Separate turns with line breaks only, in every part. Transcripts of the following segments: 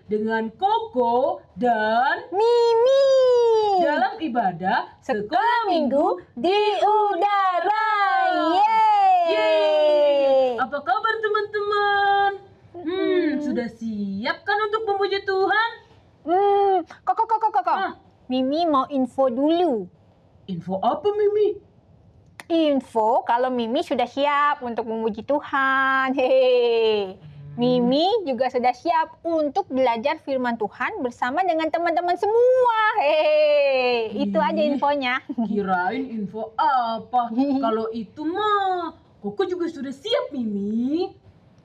dengan Koko dan
Mimi
dalam ibadah
Sekolah Minggu di Udara.
Yeay! Apa kabar teman-teman? Sudah siap kan untuk memuji Tuhan?
Kok. Mimi mau info dulu.
Info apa, Mimi?
Info kalau Mimi sudah siap untuk memuji Tuhan. Hehe. Mimi juga sudah siap untuk belajar firman Tuhan bersama dengan teman-teman semua. Hehe. Itu aja infonya.
Kirain info apa? Kalau itu mah, Koko juga sudah siap, Mimi.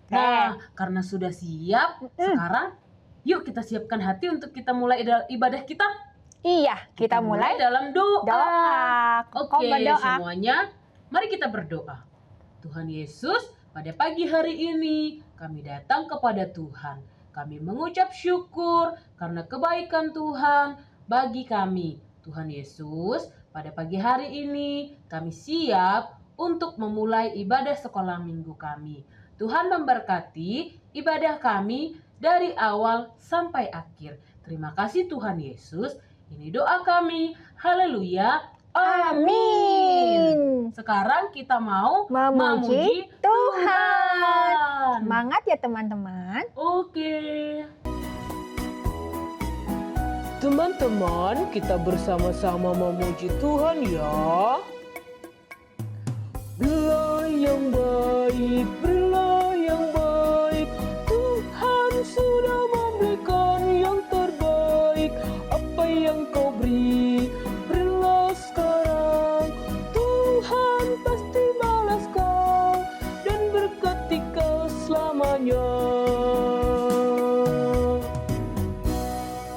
Nah, karena sudah siap, sekarang yuk kita siapkan hati untuk kita mulai ibadah kita.
Iya, kita mulai
dalam doa. Oke,
berdoa.
semuanya, mari kita berdoa. Tuhan Yesus, pada pagi hari ini kami datang kepada Tuhan. Kami mengucap syukur karena kebaikan Tuhan bagi kami. Tuhan Yesus, pada pagi hari ini kami siap untuk memulai ibadah sekolah minggu kami. Tuhan memberkati ibadah kami dari awal sampai akhir. Terima kasih Tuhan Yesus. Ini doa kami. Haleluya. Amin. Sekarang kita mau memuji Tuhan.
Semangat ya teman-teman.
Oke. Teman-teman, kita bersama-sama memuji Tuhan ya. Berilah yang baik, berilah yang baik. Tuhan sudah memberikan yang terbaik. Apa yang kau beri, berilah sekarang. Tuhan pasti balas kau dan berkati kau selamanya.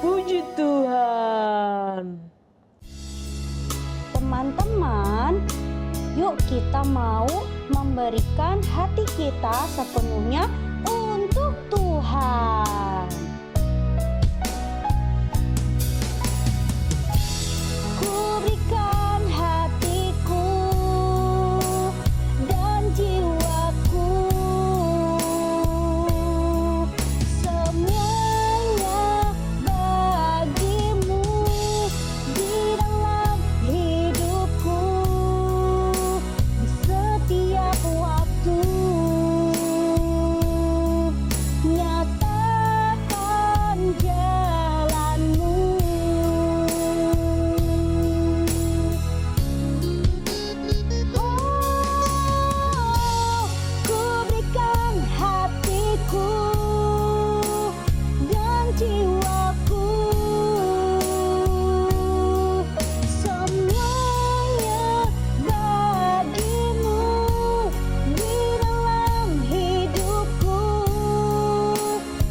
Puji Tuhan.
Teman-teman, yuk kita mau memberikan hati kita sepenuhnya untuk Tuhan. Ku berikan hatiku dan jiwaku, semuanya bagimu di dalam hidupku, di setiap waktu. Nyatakan jalanmu. Ku berikan hatiku dan jiwaku, semuanya bagimu di dalam hidupku,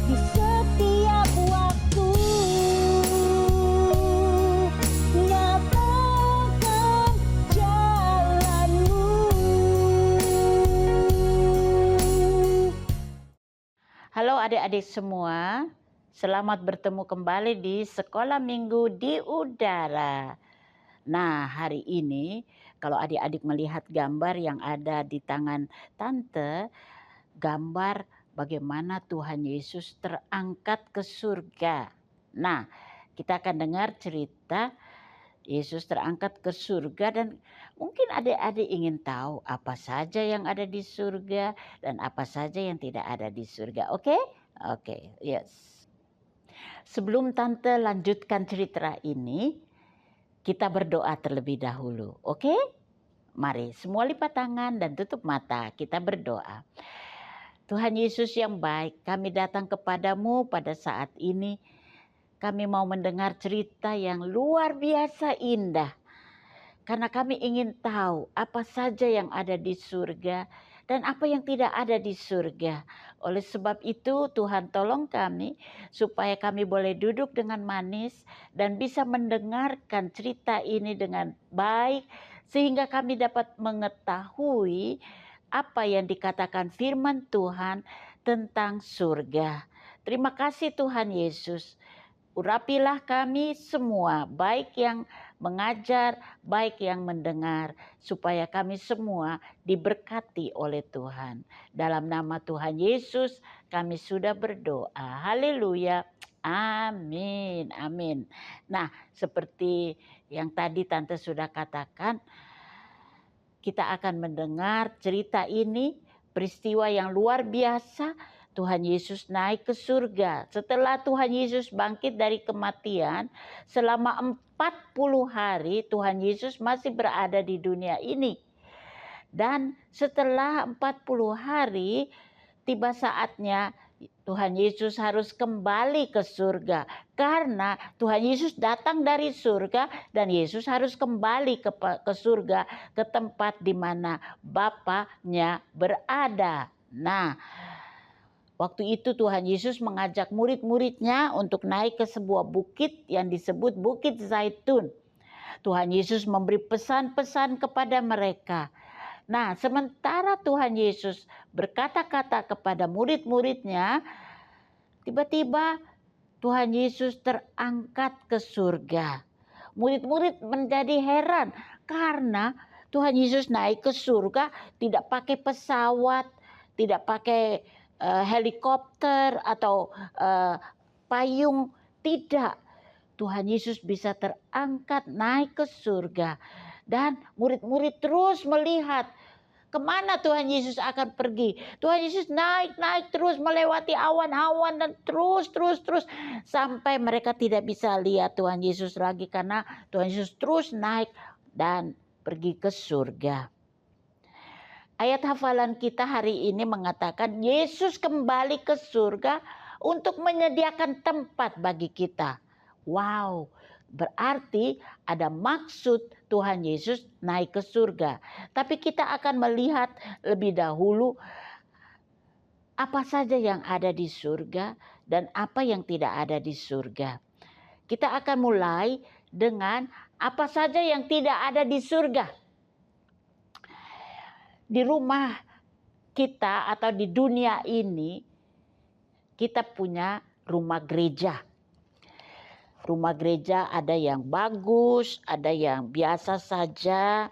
di setiap waktu. Nyatakan jalanmu.
Halo adik-adik semua, selamat bertemu kembali di Sekolah Minggu di Udara. Nah, hari ini kalau adik-adik melihat gambar yang ada di tangan Tante, gambar bagaimana Tuhan Yesus terangkat ke surga. Nah, kita akan dengar cerita Yesus terangkat ke surga dan mungkin adik-adik ingin tahu apa saja yang ada di surga dan apa saja yang tidak ada di surga. Oke? Oke, yes. Sebelum Tante lanjutkan cerita ini, kita berdoa terlebih dahulu. Oke? Mari semua lipat tangan dan tutup mata. Kita berdoa. Tuhan Yesus yang baik, kami datang kepadamu pada saat ini. Kami mau mendengar cerita yang luar biasa indah. Karena kami ingin tahu apa saja yang ada di surga dan apa yang tidak ada di surga. Oleh sebab itu Tuhan tolong kami supaya kami boleh duduk dengan manis dan bisa mendengarkan cerita ini dengan baik. Sehingga kami dapat mengetahui apa yang dikatakan firman Tuhan tentang surga. Terima kasih Tuhan Yesus. Urapilah kami semua, baik yang mengajar, baik yang mendengar, supaya kami semua diberkati oleh Tuhan. Dalam nama Tuhan Yesus, kami sudah berdoa. Haleluya. Amin, amin. Nah, seperti yang tadi Tante sudah katakan, kita akan mendengar cerita ini, peristiwa yang luar biasa. Tuhan Yesus naik ke surga. Setelah Tuhan Yesus bangkit dari kematian, selama 40 hari Tuhan Yesus masih berada di dunia ini. Dan setelah 40 hari, tiba saatnya Tuhan Yesus harus kembali ke surga. Karena Tuhan Yesus datang dari surga dan Yesus harus kembali ke surga, ke tempat di mana Bapaknya berada. Nah, waktu itu Tuhan Yesus mengajak murid-muridnya untuk naik ke sebuah bukit yang disebut Bukit Zaitun. Tuhan Yesus memberi pesan-pesan kepada mereka. Nah, sementara Tuhan Yesus berkata-kata kepada murid-muridnya, tiba-tiba Tuhan Yesus terangkat ke surga. Murid-murid menjadi heran karena Tuhan Yesus naik ke surga tidak pakai pesawat, tidak pakai helikopter atau payung, tidak. Tuhan Yesus bisa terangkat naik ke surga. Dan murid-murid terus melihat kemana Tuhan Yesus akan pergi. Tuhan Yesus naik terus melewati awan-awan dan terus sampai mereka tidak bisa lihat Tuhan Yesus lagi karena Tuhan Yesus terus naik dan pergi ke surga. Ayat hafalan kita hari ini mengatakan Yesus kembali ke surga untuk menyediakan tempat bagi kita. Wow, berarti ada maksud Tuhan Yesus naik ke surga. Tapi kita akan melihat lebih dahulu apa saja yang ada di surga dan apa yang tidak ada di surga. Kita akan mulai dengan apa saja yang tidak ada di surga. Di rumah kita atau di dunia ini kita punya rumah gereja. Rumah gereja ada yang bagus, ada yang biasa saja.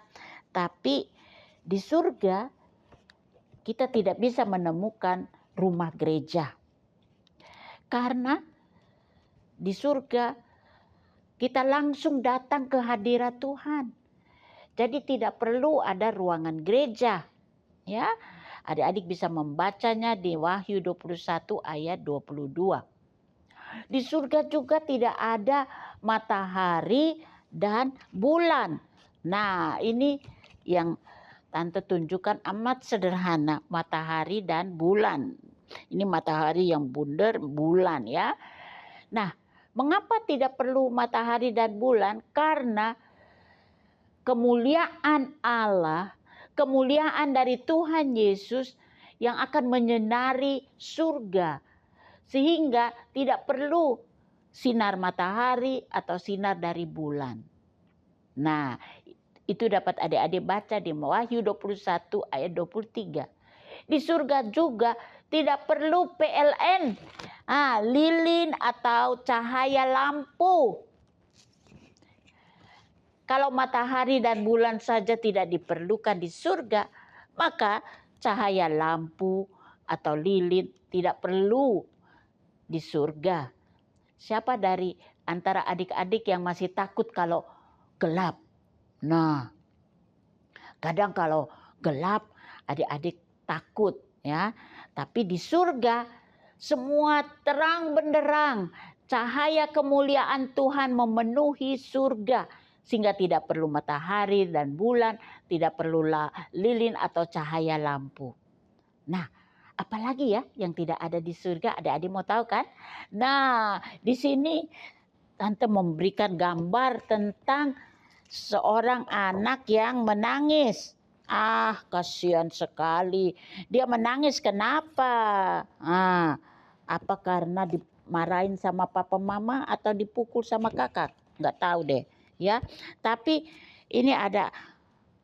Tapi di surga kita tidak bisa menemukan rumah gereja. Karena di surga kita langsung datang ke hadirat Tuhan. Jadi tidak perlu ada ruangan gereja. Ya, adik-adik bisa membacanya di Wahyu 21 ayat 22. Di surga juga tidak ada matahari dan bulan. Nah, ini yang Tante tunjukkan amat sederhana, matahari dan bulan. Ini matahari yang bundar, bulan ya. Nah, mengapa tidak perlu matahari dan bulan? Karena kemuliaan Allah, kemuliaan dari Tuhan Yesus yang akan menyinari surga. Sehingga tidak perlu sinar matahari atau sinar dari bulan. Nah, itu dapat adik-adik baca di Wahyu 21 ayat 23. Di surga juga tidak perlu PLN, lilin atau cahaya lampu. Kalau matahari dan bulan saja tidak diperlukan di surga, maka cahaya lampu atau lilin tidak perlu di surga. Siapa dari antara adik-adik yang masih takut kalau gelap? Nah, kadang kalau gelap adik-adik takut ya. Tapi di surga semua terang benderang. Cahaya kemuliaan Tuhan memenuhi surga. Sehingga tidak perlu matahari dan bulan, tidak perlu lilin atau cahaya lampu. Nah, apalagi ya yang tidak ada di surga? Adik-adik mau tahu kan? Nah, di sini Tante memberikan gambar tentang seorang anak yang menangis. Kasihan sekali. Dia menangis kenapa? Apa karena dimarahin sama papa mama atau dipukul sama kakak? Nggak tahu deh, ya. Tapi ini ada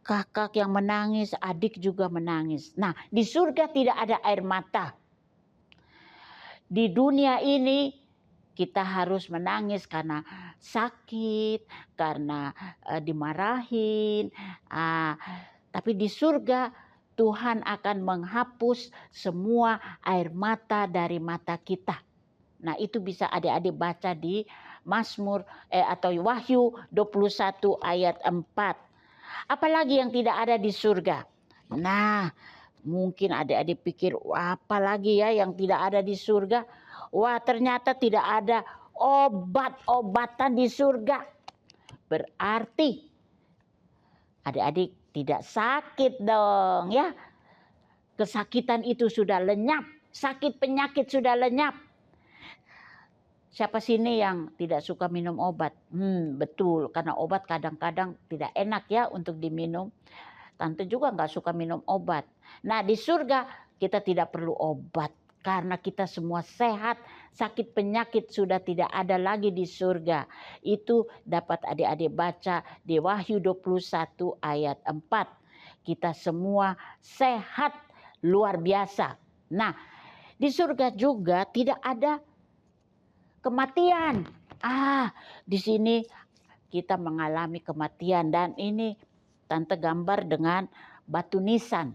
kakak yang menangis, adik juga menangis. Nah, di surga tidak ada air mata. Di dunia ini kita harus menangis karena sakit, karena dimarahin. Tapi di surga Tuhan akan menghapus semua air mata dari mata kita. Nah, itu bisa adik-adik baca di Mazmur atau Wahyu 21 ayat 4. Apalagi yang tidak ada di surga? Nah, mungkin adik-adik pikir, wah, apa lagi ya yang tidak ada di surga? Wah, ternyata tidak ada obat-obatan di surga. Berarti adik-adik tidak sakit dong ya. Kesakitan itu sudah lenyap, sakit penyakit sudah lenyap. Siapa sini yang tidak suka minum obat? Betul, karena obat kadang-kadang tidak enak ya untuk diminum. Tante juga nggak suka minum obat. Nah, di surga kita tidak perlu obat karena kita semua sehat. Sakit penyakit sudah tidak ada lagi di surga. Itu dapat adik-adik baca di Wahyu 21 ayat 4. Kita semua sehat luar biasa. Nah, di surga juga tidak ada kematian. Di sini kita mengalami kematian dan ini Tante gambar dengan batu nisan.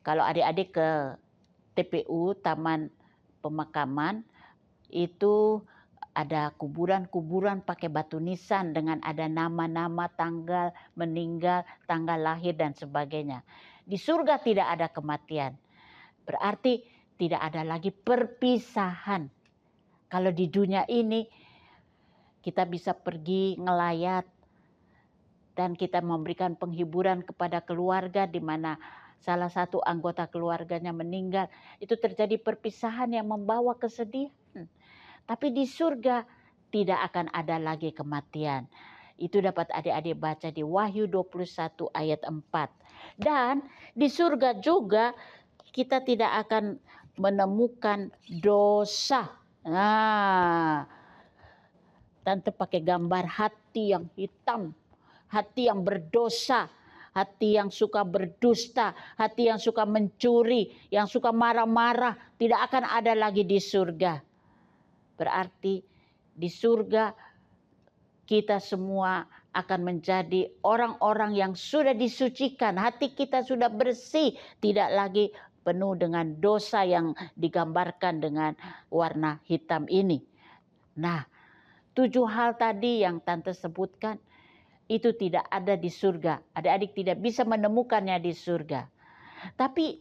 Kalau adik-adik ke TPU, Taman Pemakaman, itu ada kuburan-kuburan pakai batu nisan dengan ada nama-nama, tanggal meninggal, tanggal lahir dan sebagainya. Di surga tidak ada kematian. Berarti tidak ada lagi perpisahan. Kalau di dunia ini kita bisa pergi ngelayat dan kita memberikan penghiburan kepada keluarga di mana salah satu anggota keluarganya meninggal, itu terjadi perpisahan yang membawa kesedihan. Tapi di surga tidak akan ada lagi kematian. Itu dapat adik-adik baca di Wahyu 21 ayat 4. Dan di surga juga kita tidak akan menemukan dosa. Tante pakai gambar hati yang hitam, hati yang berdosa, hati yang suka berdusta, hati yang suka mencuri, yang suka marah-marah, tidak akan ada lagi di surga. Berarti di surga kita semua akan menjadi orang-orang yang sudah disucikan, hati kita sudah bersih, tidak lagi penuh dengan dosa yang digambarkan dengan warna hitam ini. Nah, 7 hal tadi yang Tante sebutkan itu tidak ada di surga. Adik-adik tidak bisa menemukannya di surga. Tapi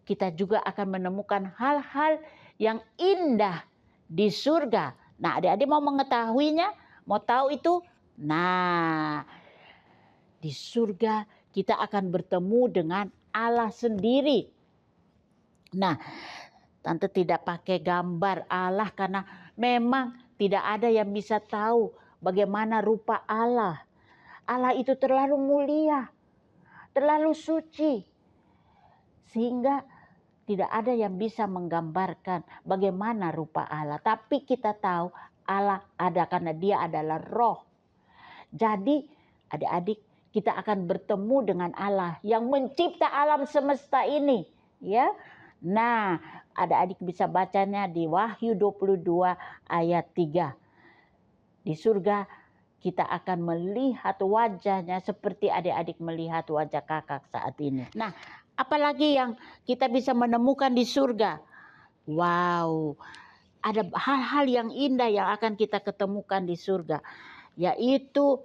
kita juga akan menemukan hal-hal yang indah di surga. Nah, adik-adik mau mengetahuinya? Mau tahu itu? Nah, di surga kita akan bertemu dengan Allah sendiri. Nah, Tante tidak pakai gambar Allah karena memang tidak ada yang bisa tahu bagaimana rupa Allah. Allah itu terlalu mulia, terlalu suci, sehingga tidak ada yang bisa menggambarkan bagaimana rupa Allah. Tapi kita tahu Allah ada karena Dia adalah roh. Jadi adik-adik kita akan bertemu dengan Allah yang mencipta alam semesta ini. Ya. Nah, adik-adik bisa bacanya di Wahyu 22 ayat 3. Di surga kita akan melihat wajahnya seperti adik-adik melihat wajah kakak saat ini. Nah, apalagi yang kita bisa menemukan di surga? Wow, ada hal-hal yang indah yang akan kita ketemukan di surga. Yaitu,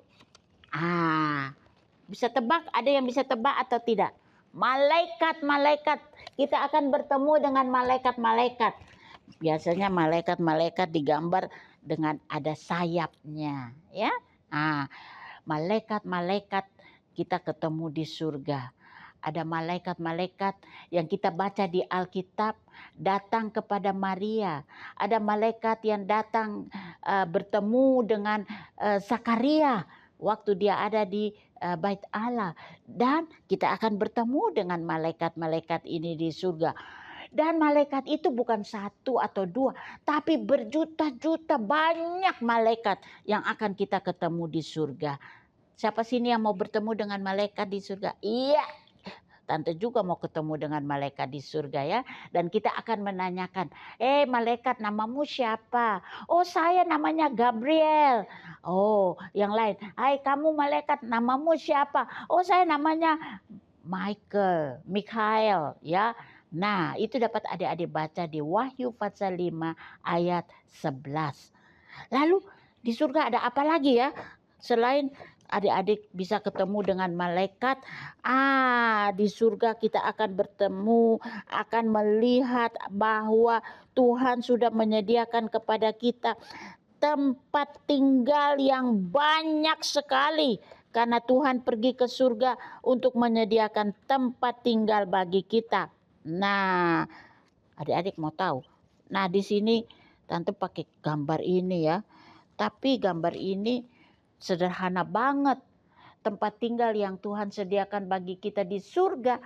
bisa tebak, ada yang bisa tebak atau tidak? Malaikat-malaikat, kita akan bertemu dengan malaikat-malaikat. Biasanya malaikat-malaikat digambar dengan ada sayapnya, ya. Malaikat-malaikat kita ketemu di surga. Ada malaikat-malaikat yang kita baca di Alkitab datang kepada Maria. Ada malaikat yang datang bertemu dengan Zakaria waktu dia ada di Bait Allah. Dan kita akan bertemu dengan malaikat-malaikat ini di surga. Dan malaikat itu bukan 1 atau 2, tapi berjuta-juta banyak malaikat yang akan kita ketemu di surga. Siapa sini yang mau bertemu dengan malaikat di surga? Iya, Tante juga mau ketemu dengan malaikat di surga ya. Dan kita akan menanyakan, malaikat namamu siapa? Oh, saya namanya Gabriel. Oh, yang lain, hai kamu malaikat namamu siapa? Oh, saya namanya Mikhail ya. Nah, itu dapat adik-adik baca di Wahyu pasal 5 ayat 11. Lalu di surga ada apa lagi ya? Selain adik-adik bisa ketemu dengan malaikat, di surga kita akan bertemu, akan melihat bahwa Tuhan sudah menyediakan kepada kita tempat tinggal yang banyak sekali. Karena Tuhan pergi ke surga untuk menyediakan tempat tinggal bagi kita. Nah, adik-adik mau tahu. Nah, di sini Tante pakai gambar ini ya. Tapi gambar ini sederhana banget. Tempat tinggal yang Tuhan sediakan bagi kita di surga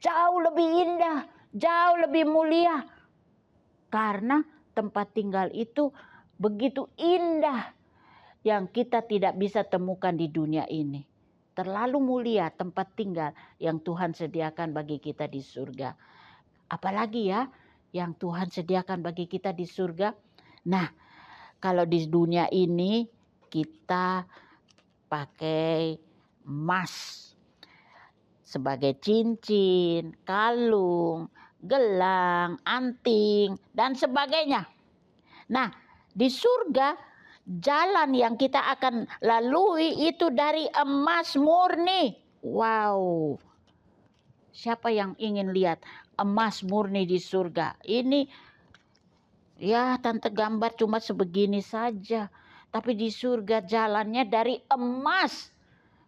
jauh lebih indah, jauh lebih mulia. Karena tempat tinggal itu begitu indah yang kita tidak bisa temukan di dunia ini. Terlalu mulia tempat tinggal yang Tuhan sediakan bagi kita di surga. Apalagi ya yang Tuhan sediakan bagi kita di surga. Nah, kalau di dunia ini kita pakai emas sebagai cincin, kalung, gelang, anting, dan sebagainya. Nah, di surga jalan yang kita akan lalui itu dari emas murni. Wow. Siapa yang ingin lihat emas murni di surga? Ini ya Tante gambar cuma sebegini saja. Tapi di surga jalannya dari emas.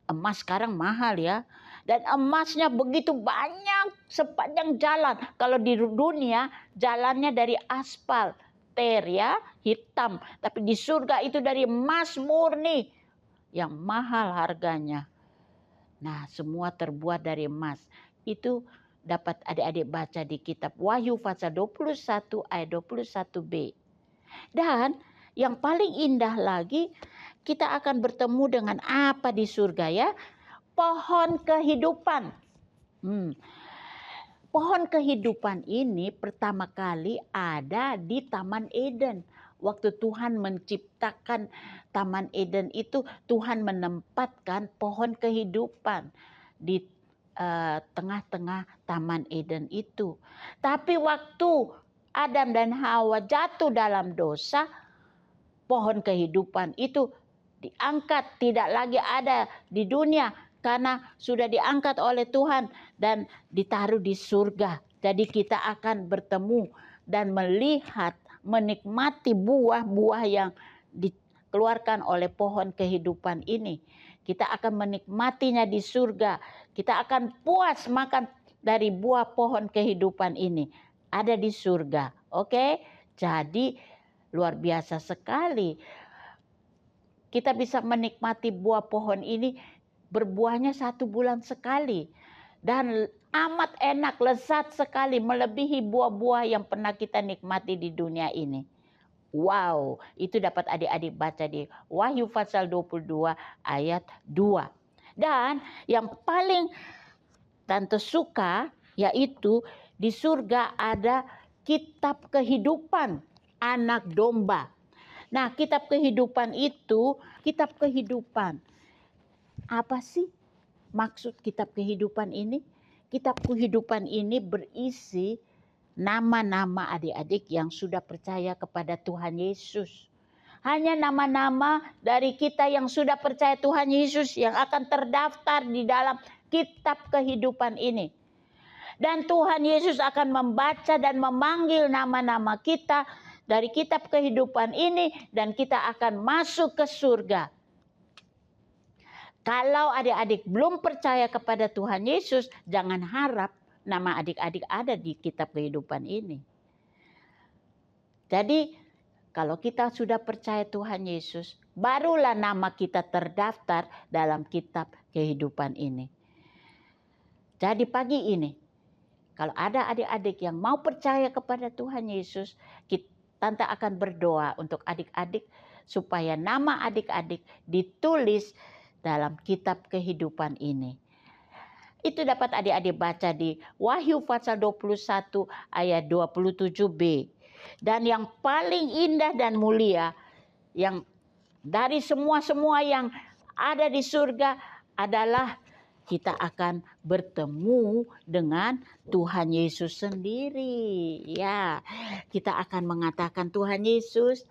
Emas sekarang mahal ya. Dan emasnya begitu banyak sepanjang jalan. Kalau di dunia jalannya dari aspal. Ya, hitam, tapi di surga itu dari emas murni yang mahal harganya. Nah, semua terbuat dari emas. Itu dapat adik-adik baca di kitab Wahyu pasal 21 ayat 21b. Dan yang paling indah lagi, kita akan bertemu dengan apa di surga ya? Pohon kehidupan. Pohon kehidupan ini pertama kali ada di Taman Eden. Waktu Tuhan menciptakan Taman Eden itu, Tuhan menempatkan pohon kehidupan di tengah-tengah Taman Eden itu. Tapi waktu Adam dan Hawa jatuh dalam dosa, pohon kehidupan itu diangkat, tidak lagi ada di dunia. Karena sudah diangkat oleh Tuhan dan ditaruh di surga. Jadi kita akan bertemu dan melihat, menikmati buah-buah yang dikeluarkan oleh pohon kehidupan ini. Kita akan menikmatinya di surga. Kita akan puas makan dari buah pohon kehidupan ini. Ada di surga. Oke? Jadi luar biasa sekali. Kita bisa menikmati buah pohon ini. Berbuahnya 1 bulan sekali. Dan amat enak, lezat sekali. Melebihi buah-buah yang pernah kita nikmati di dunia ini. Wow, itu dapat adik-adik baca di Wahyu pasal 22 ayat 2. Dan yang paling Tante suka yaitu di surga ada kitab kehidupan anak domba. Nah, kitab kehidupan itu, kitab kehidupan. Apa sih maksud kitab kehidupan ini? Kitab kehidupan ini berisi nama-nama adik-adik yang sudah percaya kepada Tuhan Yesus. Hanya nama-nama dari kita yang sudah percaya Tuhan Yesus yang akan terdaftar di dalam kitab kehidupan ini. Dan Tuhan Yesus akan membaca dan memanggil nama-nama kita dari kitab kehidupan ini dan kita akan masuk ke surga. Kalau adik-adik belum percaya kepada Tuhan Yesus, jangan harap nama adik-adik ada di kitab kehidupan ini. Jadi, kalau kita sudah percaya Tuhan Yesus, barulah nama kita terdaftar dalam kitab kehidupan ini. Jadi pagi ini, kalau ada adik-adik yang mau percaya kepada Tuhan Yesus, Tante akan berdoa untuk adik-adik supaya nama adik-adik ditulis dalam kitab kehidupan ini. Itu dapat adik-adik baca di Wahyu pasal 21 ayat 27b. Dan yang paling indah dan mulia yang dari semua-semua yang ada di surga adalah kita akan bertemu dengan Tuhan Yesus sendiri. Ya, kita akan mengatakan, Tuhan Yesus,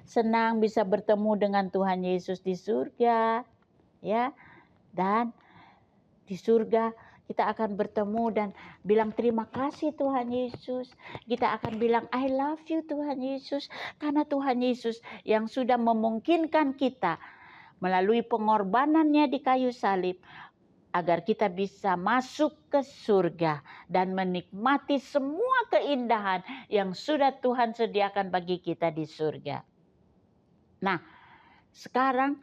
senang bisa bertemu dengan Tuhan Yesus di surga. Ya, dan di surga kita akan bertemu dan bilang terima kasih Tuhan Yesus. Kita akan bilang I love you Tuhan Yesus. Karena Tuhan Yesus yang sudah memungkinkan kita melalui pengorbanannya di kayu salib agar kita bisa masuk ke surga dan menikmati semua keindahan yang sudah Tuhan sediakan bagi kita di surga. Nah, sekarang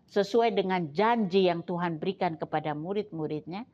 sesuai dengan janji yang Tuhan berikan kepada murid-muridnya,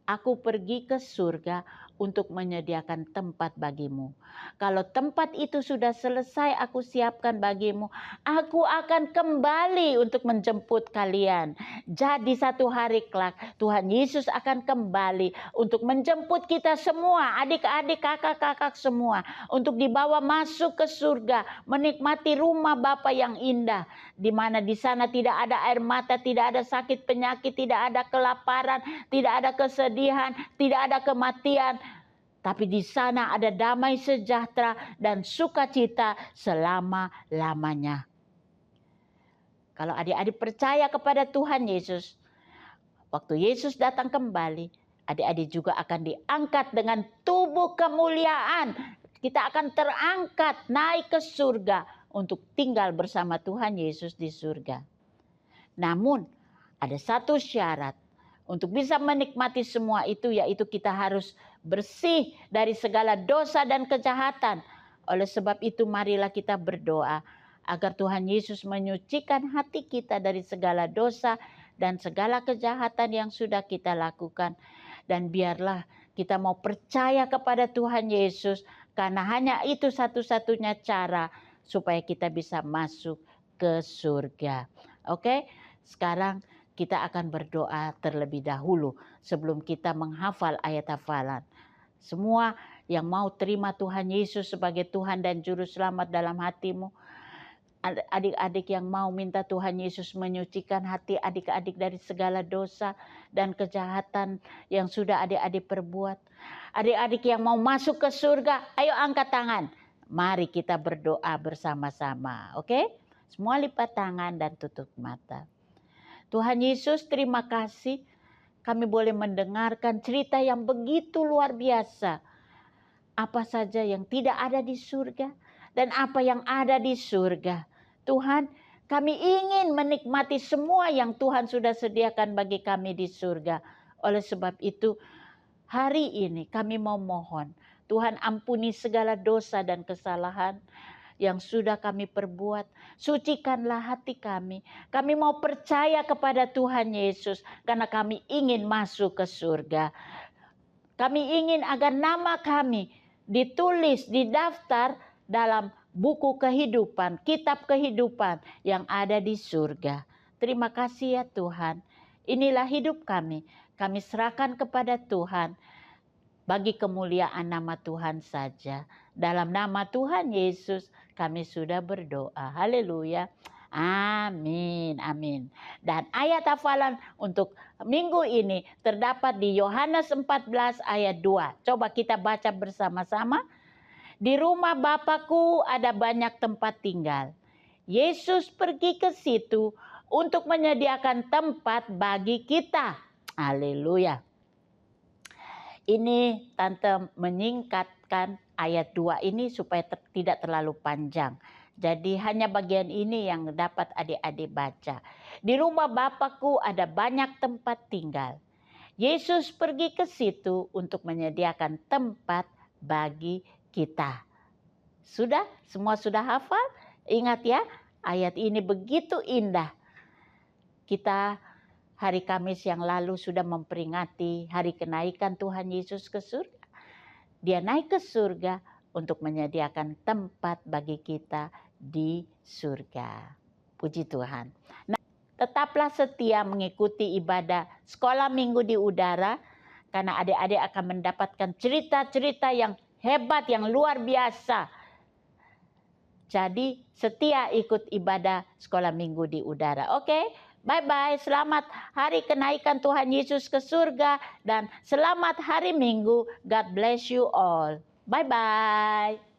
aku pergi ke surga untuk menyediakan tempat bagimu. Kalau tempat itu sudah selesai aku siapkan bagimu, aku akan kembali untuk menjemput kalian. Jadi satu hari kelak Tuhan Yesus akan kembali untuk menjemput kita semua, adik-adik, kakak-kakak semua, untuk dibawa masuk ke surga, menikmati rumah Bapa yang indah, di mana di sana tidak ada air mata, tidak ada sakit penyakit, tidak ada kelaparan, tidak ada kesedihan, tidak ada kematian. Tapi di sana ada damai sejahtera dan sukacita selama-lamanya. Kalau adik-adik percaya kepada Tuhan Yesus, waktu Yesus datang kembali, adik-adik juga akan diangkat dengan tubuh kemuliaan. Kita akan terangkat naik ke surga untuk tinggal bersama Tuhan Yesus di surga. Namun ada satu syarat untuk bisa menikmati semua itu, yaitu kita harus bersih dari segala dosa dan kejahatan. Oleh sebab itu marilah kita berdoa agar Tuhan Yesus menyucikan hati kita dari segala dosa dan segala kejahatan yang sudah kita lakukan. Dan biarlah kita mau percaya kepada Tuhan Yesus, karena hanya itu satu-satunya cara supaya kita bisa masuk ke surga. Oke, sekarang kita akan berdoa terlebih dahulu sebelum kita menghafal ayat hafalan. Semua yang mau terima Tuhan Yesus sebagai Tuhan dan Juru Selamat dalam hatimu, adik-adik yang mau minta Tuhan Yesus menyucikan hati adik-adik dari segala dosa dan kejahatan yang sudah adik-adik perbuat. Adik-adik yang mau masuk ke surga, ayo angkat tangan. Mari kita berdoa bersama-sama, oke? Semua lipat tangan dan tutup mata. Tuhan Yesus, terima kasih kami boleh mendengarkan cerita yang begitu luar biasa. Apa saja yang tidak ada di surga dan apa yang ada di surga. Tuhan, kami ingin menikmati semua yang Tuhan sudah sediakan bagi kami di surga. Oleh sebab itu, hari ini kami mau mohon, Tuhan ampuni segala dosa dan kesalahan yang sudah kami perbuat. Sucikanlah hati kami. Kami mau percaya kepada Tuhan Yesus karena kami ingin masuk ke surga. Kami ingin agar nama kami ditulis, didaftar dalam buku kehidupan, kitab kehidupan yang ada di surga. Terima kasih ya Tuhan. Inilah hidup kami. Kami serahkan kepada Tuhan bagi kemuliaan nama Tuhan saja. Dalam nama Tuhan Yesus kami sudah berdoa. Haleluya. Amin. Amin. Dan ayat hafalan untuk minggu ini terdapat di Yohanes 14 ayat 2. Coba kita baca bersama-sama. Di rumah Bapakku ada banyak tempat tinggal. Yesus pergi ke situ untuk menyediakan tempat bagi kita. Haleluya. Ini Tante menyingkatkan ayat 2 ini supaya tidak terlalu panjang. Jadi hanya bagian ini yang dapat adik-adik baca. Di rumah Bapakku ada banyak tempat tinggal. Yesus pergi ke situ untuk menyediakan tempat bagi kita. Sudah? Semua sudah hafal? Ingat ya, ayat ini begitu indah. Kita hari Kamis yang lalu sudah memperingati hari kenaikan Tuhan Yesus ke surga. Dia naik ke surga untuk menyediakan tempat bagi kita di surga. Puji Tuhan. Nah, tetaplah setia mengikuti ibadah sekolah minggu di udara, karena adik-adik akan mendapatkan cerita-cerita yang hebat, yang luar biasa. Jadi setia ikut ibadah sekolah minggu di udara. Oke? Bye-bye. Selamat hari kenaikan Tuhan Yesus ke surga. Dan selamat hari Minggu. God bless you all. Bye-bye.